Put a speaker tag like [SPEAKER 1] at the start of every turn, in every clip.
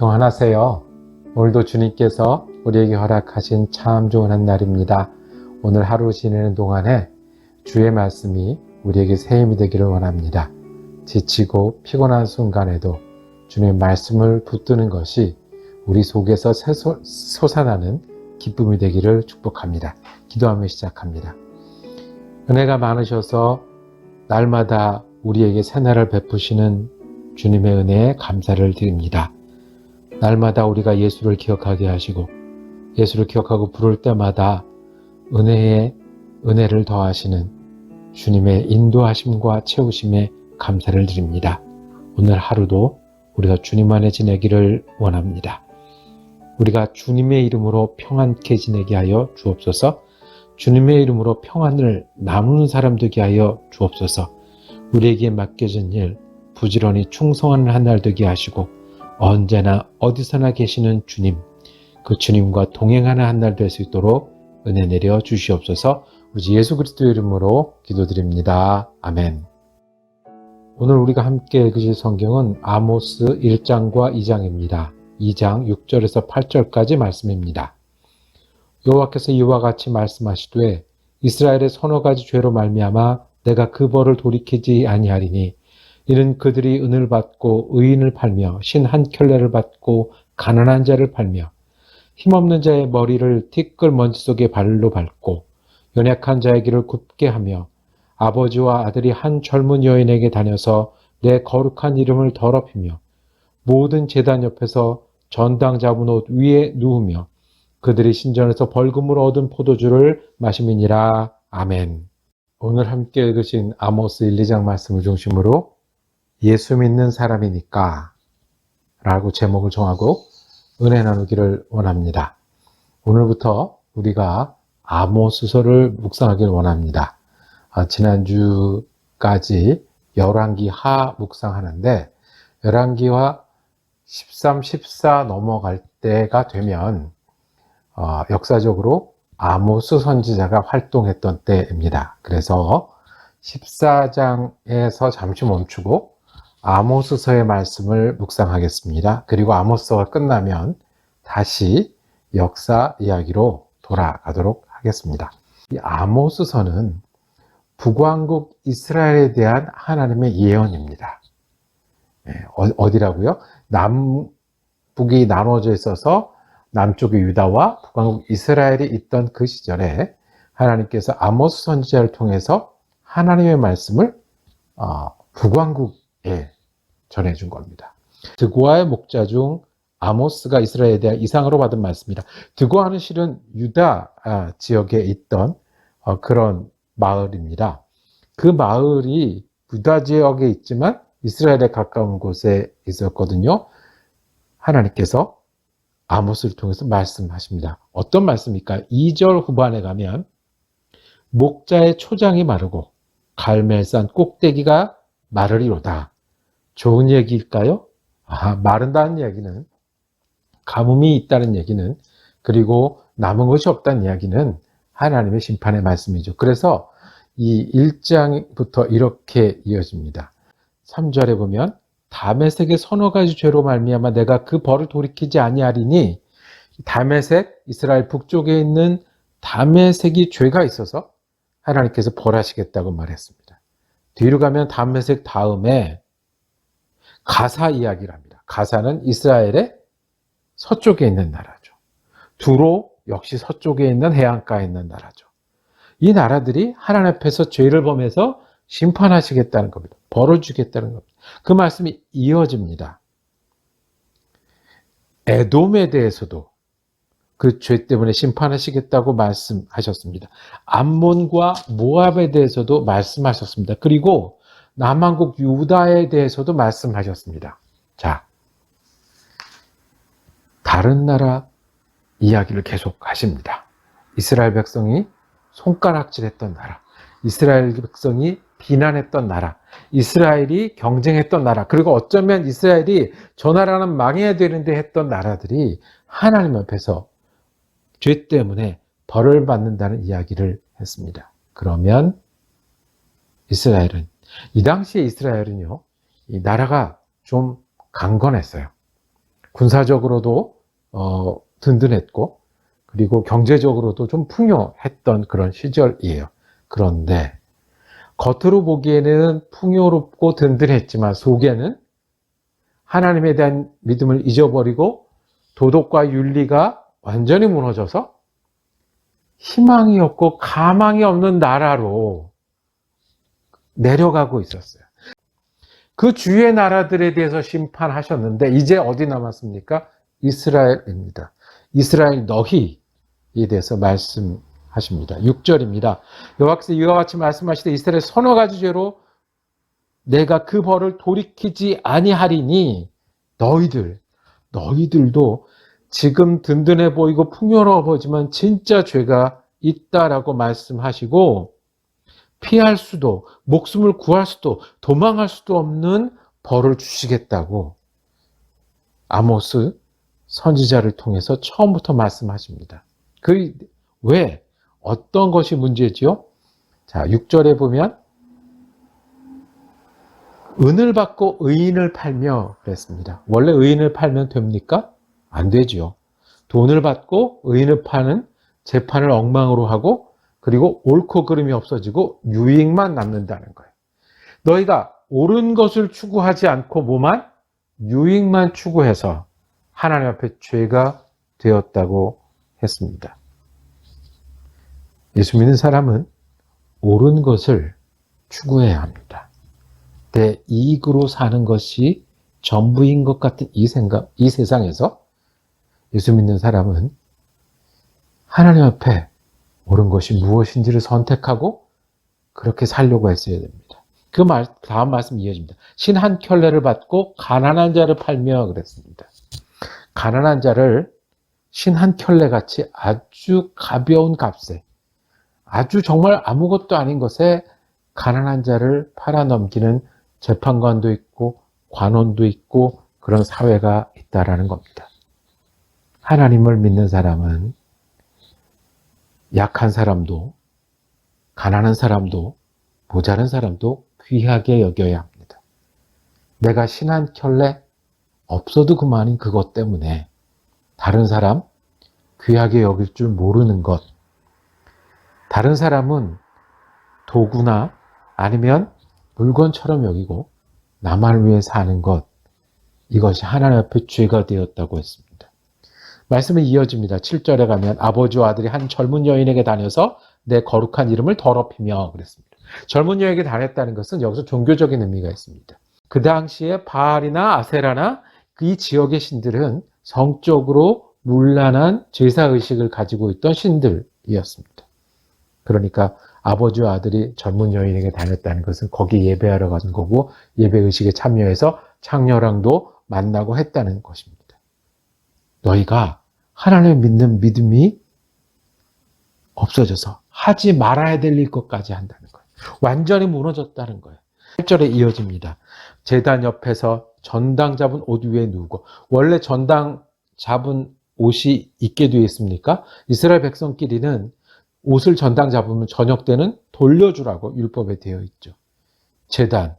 [SPEAKER 1] 평안하세요. 오늘도 주님께서 우리에게 허락하신 참 좋은 한 날입니다. 오늘 하루 지내는 동안에 주의 말씀이 우리에게 새 힘이 되기를 원합니다. 지치고 피곤한 순간에도 주님의 말씀을 붙드는 것이 우리 속에서 솟아나는 기쁨이 되기를 축복합니다. 기도하며 시작합니다. 은혜가 많으셔서 날마다 우리에게 새날을 베푸시는 주님의 은혜에 감사를 드립니다. 날마다 우리가 예수를 기억하게 하시고 예수를 기억하고 부를 때마다 은혜를 더하시는 주님의 인도하심과 채우심에 감사를 드립니다. 오늘 하루도 우리가 주님 안에 지내기를 원합니다. 우리가 주님의 이름으로 평안케 지내게 하여 주옵소서. 주님의 이름으로 평안을 나누는 사람 되게 하여 주옵소서. 우리에게 맡겨진 일 부지런히 충성하는 한 날 되게 하시고 언제나 어디서나 계시는 주님, 그 주님과 동행하는 한 날 될 수 있도록 은혜 내려 주시옵소서. 우리 예수 그리스도의 이름으로 기도드립니다. 아멘. 오늘 우리가 함께 읽으실 성경은 아모스 1장과 2장입니다. 2장 6절에서 8절까지 말씀입니다. 여호와께서 이와 같이 말씀하시되 이스라엘의 서너 가지 죄로 말미암아 내가 그 벌을 돌이키지 아니하리니 이는 그들이 은을 받고 의인을 팔며 신 한 켤레를 받고 가난한 자를 팔며 힘없는 자의 머리를 티끌 먼지 속에 발로 밟고 연약한 자의 길을 굽게 하며 아버지와 아들이 한 젊은 여인에게 다녀서 내 거룩한 이름을 더럽히며 모든 제단 옆에서 전당 잡은 옷 위에 누우며 그들이 신전에서 벌금으로 얻은 포도주를 마심이니라. 아멘. 오늘 함께 읽으신 아모스 1, 2장 말씀을 중심으로 예수 믿는 사람이니까 라고 제목을 정하고 은혜 나누기를 원합니다. 오늘부터 우리가 아모스서를 묵상하기를 원합니다. 지난주까지 열왕기 하 묵상하는데 열왕기와 13, 14 넘어갈 때가 되면 역사적으로 아모스 선지자가 활동했던 때입니다. 그래서 14장에서 잠시 멈추고 아모스서의 말씀을 묵상하겠습니다. 그리고 아모스서가 끝나면 다시 역사 이야기로 돌아가도록 하겠습니다. 이 아모스서는 북왕국 이스라엘에 대한 하나님의 예언입니다. 어디라고요? 남북이 나눠져 있어서 남쪽의 유다와 북왕국 이스라엘이 있던 그 시절에 하나님께서 아모스 선지자를 통해서 하나님의 말씀을 북왕국에 전해준 겁니다. 드고아의 목자 중 아모스가 이스라엘에 대한 이상으로 받은 말씀이다. 드고아는 실은 유다 지역에 있던 그런 마을입니다. 그 마을이 유다 지역에 있지만 이스라엘에 가까운 곳에 있었거든요. 하나님께서 아모스를 통해서 말씀하십니다. 어떤 말씀입니까? 2절 후반에 가면 목자의 초장이 마르고 갈멜산 꼭대기가 마르리로다. 좋은 얘기일까요? 마른다는 얘기는 가뭄이 있다는 얘기는 그리고 남은 것이 없다는 이야기는 하나님의 심판의 말씀이죠. 그래서 이 1장부터 이렇게 이어집니다. 3절에 보면 다메섹의 서너 가지 죄로 말미암아 내가 그 벌을 돌이키지 아니하리니 다메섹 이스라엘 북쪽에 있는 다메섹이 죄가 있어서 하나님께서 벌하시겠다고 말했습니다. 뒤로 가면 다메섹 다음에 가사 이야기를 합니다. 가사는 이스라엘의 서쪽에 있는 나라죠. 두로 역시 서쪽에 있는 해안가에 있는 나라죠. 이 나라들이 하나님 앞에서 죄를 범해서 심판하시겠다는 겁니다. 벌을 주겠다는 겁니다. 그 말씀이 이어집니다. 에돔에 대해서도 그 죄 때문에 심판하시겠다고 말씀하셨습니다. 암몬과 모압에 대해서도 말씀하셨습니다. 그리고 남한국 유다에 대해서도 말씀하셨습니다. 자, 다른 나라 이야기를 계속 하십니다. 이스라엘 백성이 손가락질했던 나라, 이스라엘 백성이 비난했던 나라, 이스라엘이 경쟁했던 나라, 그리고 어쩌면 이스라엘이 저 나라는 망해야 되는데 했던 나라들이 하나님 앞에서 죄 때문에 벌을 받는다는 이야기를 했습니다. 그러면 이스라엘은, 이 당시에 이스라엘은요, 이 나라가 좀 강건했어요. 군사적으로도 든든했고 그리고 경제적으로도 좀 풍요했던 그런 시절이에요. 그런데 겉으로 보기에는 풍요롭고 든든했지만 속에는 하나님에 대한 믿음을 잊어버리고 도덕과 윤리가 완전히 무너져서 희망이 없고 가망이 없는 나라로 내려가고 있었어요. 그 주위의 나라들에 대해서 심판하셨는데 이제 어디 남았습니까? 이스라엘입니다. 이스라엘 너희에 대해서 말씀하십니다. 6절입니다. 여호와께서 이와 같이 말씀하시되 이스라엘 서너 가지 죄로 내가 그 벌을 돌이키지 아니하리니 너희들도 지금 든든해 보이고 풍요로워 보이지만 진짜 죄가 있다라고 말씀하시고 피할 수도 목숨을 구할 수도 도망할 수도 없는 벌을 주시겠다고 아모스 선지자를 통해서 처음부터 말씀하십니다. 왜? 어떤 것이 문제지요? 자, 6절에 보면 은을 받고 의인을 팔며 그랬습니다. 원래 의인을 팔면 됩니까? 안 되죠. 돈을 받고 의인을 파는 재판을 엉망으로 하고 그리고 옳고 그름이 없어지고 유익만 남는다는 거예요. 너희가 옳은 것을 추구하지 않고 뭐만? 유익만 추구해서 하나님 앞에 죄가 되었다고 했습니다. 예수 믿는 사람은 옳은 것을 추구해야 합니다. 내 이익으로 사는 것이 전부인 것 같은 이 세상에서 예수 믿는 사람은 하나님 앞에 옳은 것이 무엇인지를 선택하고 그렇게 살려고 했어야 됩니다. 다음 말씀 이어집니다. 신 한 켤레를 받고 가난한 자를 팔며 그랬습니다. 가난한 자를 신 한 켤레 같이 아주 가벼운 값에 아주 정말 아무것도 아닌 것에 가난한 자를 팔아넘기는 재판관도 있고 관원도 있고 그런 사회가 있다라는 겁니다. 하나님을 믿는 사람은 약한 사람도 가난한 사람도 모자란 사람도 귀하게 여겨야 합니다. 내가 신 한 켤레 없어도 그만인 그것 때문에 다른 사람 귀하게 여길 줄 모르는 것, 다른 사람은 도구나 아니면 물건처럼 여기고 나만 위해 사는 것, 이것이 하나님 앞에 죄가 되었다고 했습니다. 말씀이 이어집니다. 7절에 가면 아버지와 아들이 한 젊은 여인에게 다녀서 내 거룩한 이름을 더럽히며 그랬습니다. 젊은 여인에게 다녔다는 것은 여기서 종교적인 의미가 있습니다. 그 당시에 바알이나 아세라나 이 지역의 신들은 성적으로 문란한 제사의식을 가지고 있던 신들이었습니다. 그러니까 아버지와 아들이 젊은 여인에게 다녔다는 것은 거기 예배하러 가는 거고 예배의식에 참여해서 창녀랑도 만나고 했다는 것입니다. 너희가 하나님을 믿는 믿음이 없어져서 하지 말아야 될 일것까지 한다는 거예요. 완전히 무너졌다는 거예요. 8절에 이어집니다. 제단 옆에서 전당 잡은 옷 위에 누우고 원래 전당 잡은 옷이 있게 되어 있습니까? 이스라엘 백성끼리는 옷을 전당 잡으면 저녁 때는 돌려주라고 율법에 되어 있죠. 제단,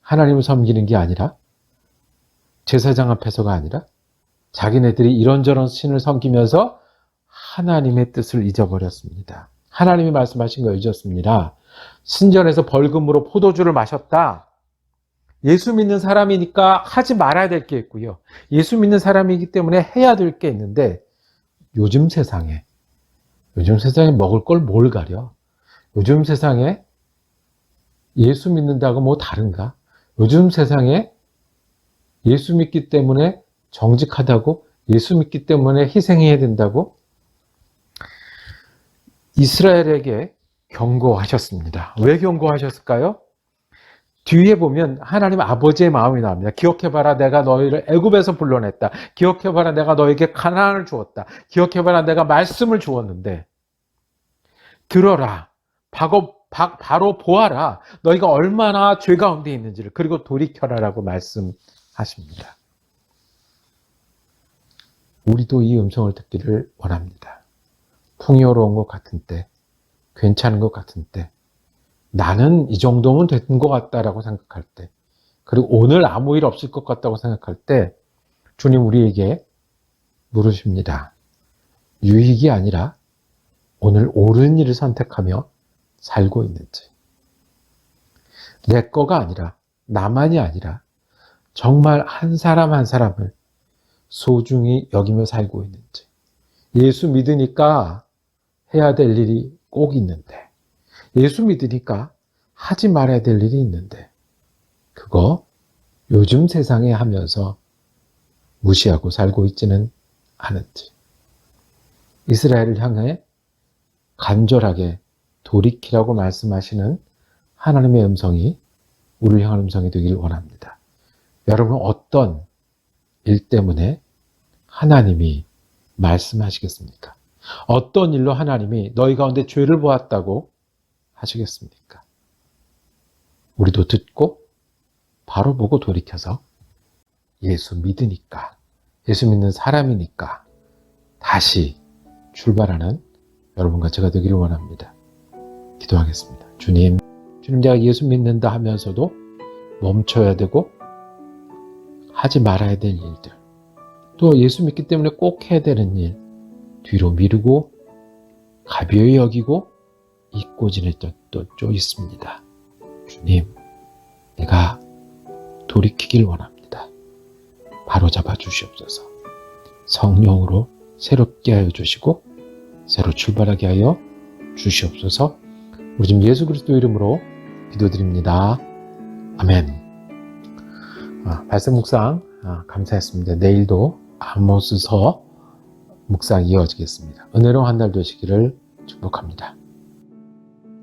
[SPEAKER 1] 하나님을 섬기는 게 아니라 제사장 앞에서가 아니라 자기네들이 이런저런 신을 섬기면서 하나님의 뜻을 잊어버렸습니다. 하나님이 말씀하신 거 잊었습니다. 신전에서 벌금으로 포도주를 마셨다. 예수 믿는 사람이니까 하지 말아야 될 게 있고요. 예수 믿는 사람이기 때문에 해야 될 게 있는데 요즘 세상에 먹을 걸 뭘 가려? 요즘 세상에 예수 믿는다고 뭐 다른가? 요즘 세상에 예수 믿기 때문에 정직하다고? 예수 믿기 때문에 희생해야 된다고? 이스라엘에게 경고하셨습니다. 왜 경고하셨을까요? 뒤에 보면 하나님 아버지의 마음이 나옵니다. 기억해봐라, 내가 너희를 애굽에서 불러냈다. 기억해봐라, 내가 너에게 가나안을 주었다. 기억해봐라, 내가 말씀을 주었는데 들어라, 바로 보아라, 너희가 얼마나 죄 가운데 있는지를, 그리고 돌이켜라라고 말씀하십니다. 우리도 이 음성을 듣기를 원합니다. 풍요로운 것 같은 때, 괜찮은 것 같은 때, 나는 이 정도면 된 것 같다라고 생각할 때, 그리고 오늘 아무 일 없을 것 같다고 생각할 때 주님 우리에게 물으십니다. 유익이 아니라 오늘 옳은 일을 선택하며 살고 있는지, 내 거가 아니라, 나만이 아니라 정말 한 사람 한 사람을 소중히 여기며 살고 있는지, 예수 믿으니까 해야 될 일이 꼭 있는데, 예수 믿으니까 하지 말아야 될 일이 있는데, 그거 요즘 세상에 하면서 무시하고 살고 있지는 않은지, 이스라엘을 향해 간절하게 돌이키라고 말씀하시는 하나님의 음성이 우리를 향한 음성이 되길 원합니다. 여러분은 어떤 일 때문에 하나님이 말씀하시겠습니까? 어떤 일로 하나님이 너희 가운데 죄를 보았다고 하시겠습니까? 우리도 듣고 바로 보고 돌이켜서 예수 믿으니까, 예수 믿는 사람이니까 다시 출발하는 여러분과 제가 되기를 원합니다. 기도하겠습니다. 주님 제가 예수 믿는다 하면서도 멈춰야 되고 하지 말아야 될 일들, 또 예수 믿기 때문에 꼭 해야 되는 일 뒤로 미루고 가벼이 여기고 잊고 지냈던 또 있습니다. 주님, 내가 돌이키길 원합니다. 바로잡아 주시옵소서. 성령으로 새롭게 하여 주시고 새로 출발하게 하여 주시옵소서. 우리 지금 예수 그리스도 이름으로 기도드립니다. 아멘. 발생 묵상 감사했습니다. 내일도 아모스서 묵상 이어지겠습니다. 은혜로운 한 날 되시기를 축복합니다.